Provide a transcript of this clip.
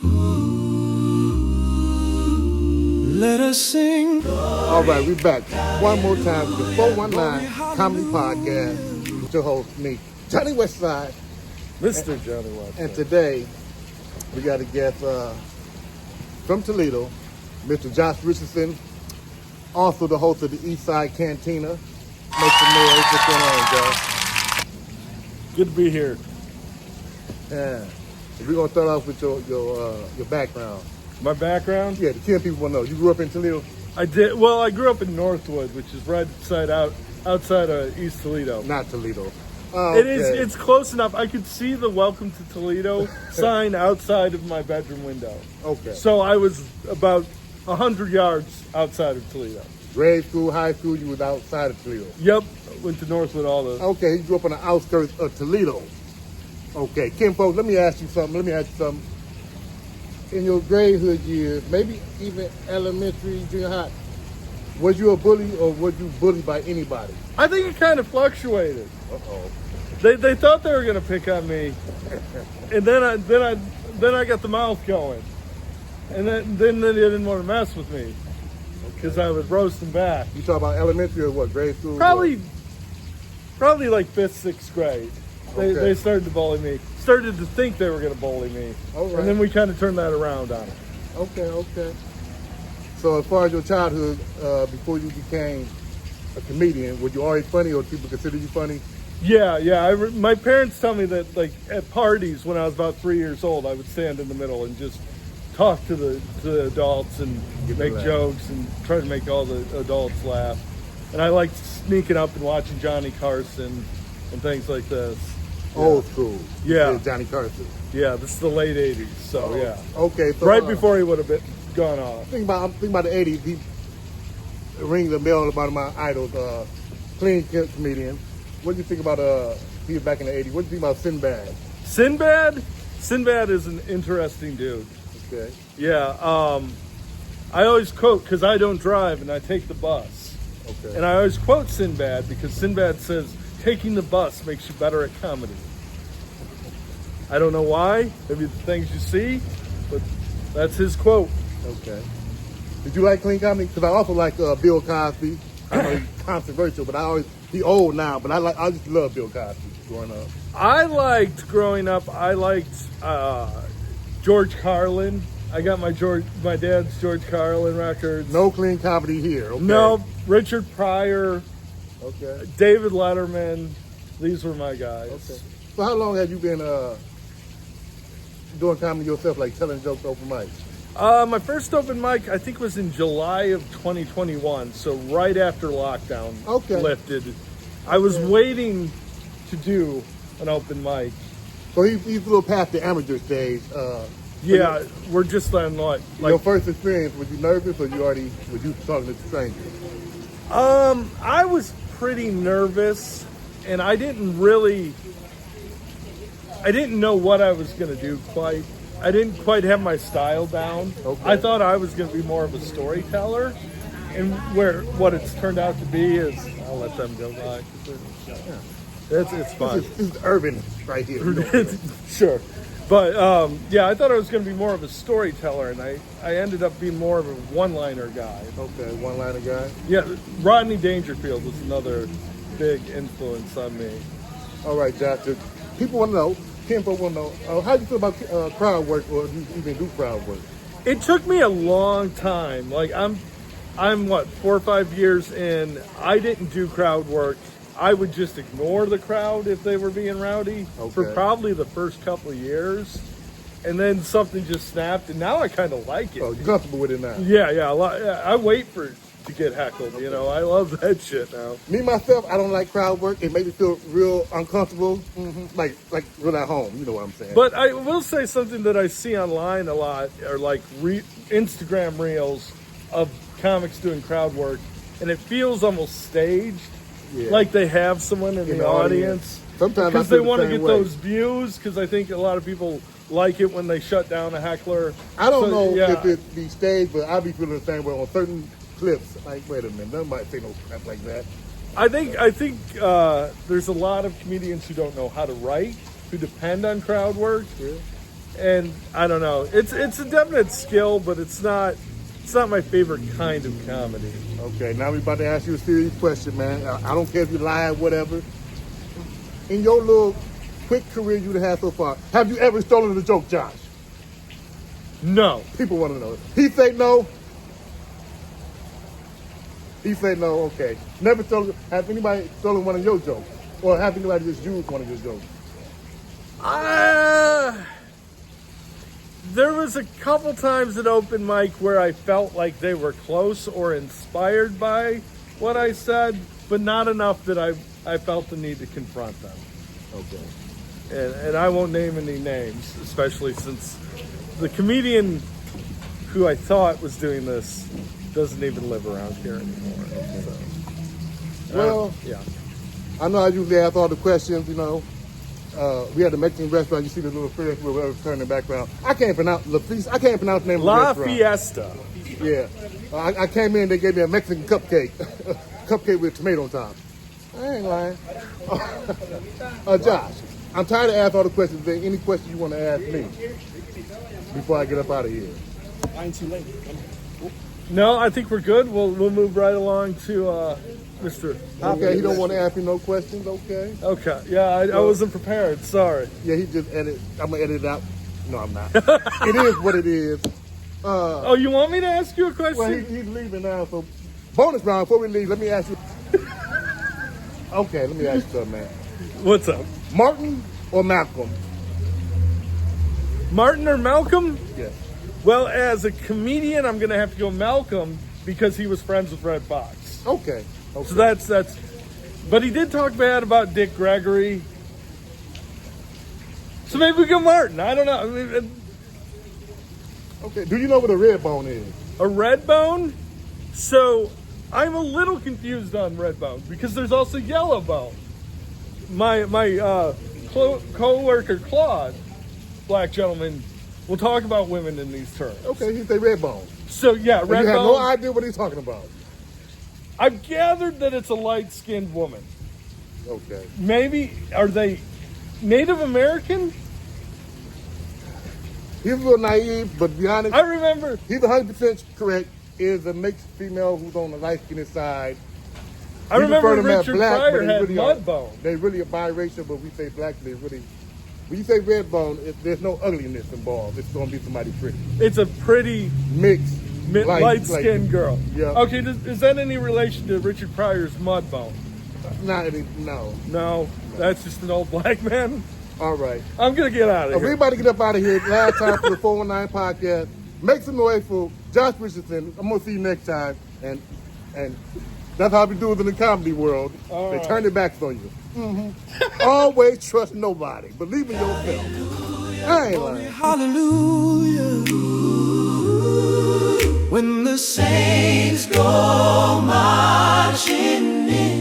Let us sing. All right, we're back one more time with the 419 Comedy Podcast with your host, me, Johnny Westside. Mr. Johnny Westside. And today, we got a guest from Toledo, Mr. Josh Richardson, also the host of the Eastside Cantina. Make some noise. What's going on, Josh? Good to be here. Yeah. We're going to start off with your background. My background? Yeah, the 10 people want to know. You grew up in Toledo? I did. Well, I grew up in Northwood, which is right outside of East Toledo. Not Toledo. It is. It's close enough. I could see the "Welcome to Toledo" sign outside of my bedroom window. Okay. So I was about 100 yards outside of Toledo. Grade school, high school, you was outside of Toledo? Yep. Went to Northwood all the. Okay, you grew up on the outskirts of Toledo. Okay, Kim folks, let me ask you something. In your grade-hood years, maybe even elementary, junior high, was you a bully or was you bullied by anybody? I think it kind of fluctuated. Uh-oh. They thought they were gonna pick on me, and then I got the mouth going, and then they didn't want to mess with me because I would roast them back. You talk about elementary or what, grade school? Probably like 5th, 6th grade. They started to bully me. Started to think they were going to bully me. All right. And then we kind of turned that around on it. Okay. So as far as your childhood, before you became a comedian, were you already funny or people consider you funny? Yeah. My parents tell me that, like, at parties when I was about 3 years old, I would stand in the middle and just talk to the adults and make jokes and try to make all the adults laugh. And I liked sneaking up and watching Johnny Carson and things like this. Yeah. Old school. Yeah. Johnny Carson. Yeah, this is the late 80s, so yeah. Okay. So, right before he would have gone off. I'm thinking about the 80s. He rings a bell about my idols, clean comedian. What do you think about he was back in the 80s? What do you think about Sinbad? Sinbad is an interesting dude. Okay. Yeah, I always quote, because I don't drive and I take the bus. Okay. And I always quote Sinbad because Sinbad says, taking the bus makes you better at comedy. I don't know why, maybe the things you see, but that's his quote. Okay. Did you like clean comedy? Because I also like Bill Cosby. I know he's controversial, but he's old now, but I just love Bill Cosby growing up. Growing up, I liked George Carlin. I got my dad's George Carlin records. No clean comedy here. Okay. No, Richard Pryor. Okay. David Letterman. These were my guys. Okay. So how long have you been doing comedy yourself, like telling jokes open mic? My first open mic, I think, was in July of 2021, so right after lockdown lifted. I was waiting to do an open mic. So he's a little past the amateur stage. Yeah, we're just on like your first experience. Was you nervous, or were you talking to strangers? I was pretty nervous, and I didn't know what I was going to do quite. I didn't quite have my style down. Okay. I thought I was going to be more of a storyteller, and what it's turned out to be is, I'll let them go by. It's fine. This is urban right here. Sure. But, I thought I was going to be more of a storyteller, and I ended up being more of a one-liner guy. Okay, one-liner guy? Yeah, Rodney Dangerfield was another big influence on me. All right, Josh. People want to know, people want to know, how do you feel about crowd work, or do you even do crowd work? It took me a long time. Like, I'm 4 or 5 years in. I didn't do crowd work. I would just ignore the crowd if they were being rowdy for probably the first couple of years. And then something just snapped, and now I kind of like it. Oh, you're comfortable with it now? Yeah. I wait for it to get heckled, I love that shit now. Me, myself, I don't like crowd work. It makes me feel real uncomfortable, like real at home, you know what I'm saying? But I will say something that I see online a lot are like Instagram reels of comics doing crowd work, and it feels almost staged. Yeah. Like they have someone in the audience. Sometimes because they want to get those views. Because I think a lot of people like it when they shut down a heckler. I don't know if it be staged, but I'll be feeling the same way on certain clips. Like, wait a minute, none might say no crap like that. I think there's a lot of comedians who don't know how to write, who depend on crowd work. Yeah. and I don't know. It's a definite skill, but it's not my favorite kind of comedy. Okay, now we're about to ask you a serious question, man. I don't care if you lie or whatever. In your little quick career you've had so far, have you ever stolen a joke, Josh? No. People want to know. He say no. He say no. Okay. Never stolen. Have anybody stolen one of your jokes, or have anybody just used one of your jokes? There was a couple times at open mic where I felt like they were close or inspired by what I said, but not enough that I felt the need to confront them. Okay. And I won't name any names, especially since the comedian who I thought was doing this doesn't even live around here anymore. So, Well, yeah. I know I usually ask all the questions, you know. We had a Mexican restaurant. You see the little Ferris wheel turn in the background. I can't pronounce the name of the La restaurant. Fiesta. Yeah. I came in, they gave me a Mexican cupcake. Cupcake with tomato on top. I ain't lying. Josh, I'm tired of asking all the questions. Is there any question you want to ask me before I get up out of here? I ain't too late. No, I think we're good. We'll move right along to Mr. Okay, he don't want to ask me no questions, okay? Okay, yeah, I wasn't prepared. Sorry. Yeah, he just edit. I'm going to edit it out. No, I'm not. It is what it is. Oh, you want me to ask you a question? Well, he's leaving now, so bonus round, before we leave, let me ask you. Okay, let me ask you something, man. What's up? Martin or Malcolm? Martin or Malcolm? Yes. Well, as a comedian, I'm going to have to go Malcolm because he was friends with Red Fox. Okay. So that's. But he did talk bad about Dick Gregory. So maybe we go Martin. I don't know. I mean, Okay. Do you know what a red bone is? a red bone? So I'm a little confused on red bone because there's also yellow bone. My co-worker Claude, black gentleman, will talk about women in these terms. Okay, he's a red bone. So yeah, And red you have bone. no idea what he's talking about. I've gathered that it's a light-skinned woman. Okay. Maybe, are they Native American? He's a little naive, but to be honest, I remember. he's 100% correct. Is a mixed female who's on the light-skinned side. I We remember refer to them as Richard black, but Pryor they had really mud are- bone. They really are biracial, but we say black. They really. When you say red bone, there's no ugliness involved. It's going to be somebody pretty. It's a pretty Mixed. light-skinned girl. Yeah. Okay, is that any relation to Richard Pryor's mud bone? Not any, no. No, that's just an old black man. All right. I'm gonna get out of If here. we about to get up out of here, last time for the 419 podcast. Make some noise for Josh Richardson. I'm gonna see you next time. And that's how we do it in the comedy world. All They right. turn their backs on you. Always trust nobody. Believe in yourself. I ain't lying. Hallelujah. When the saints go marching in.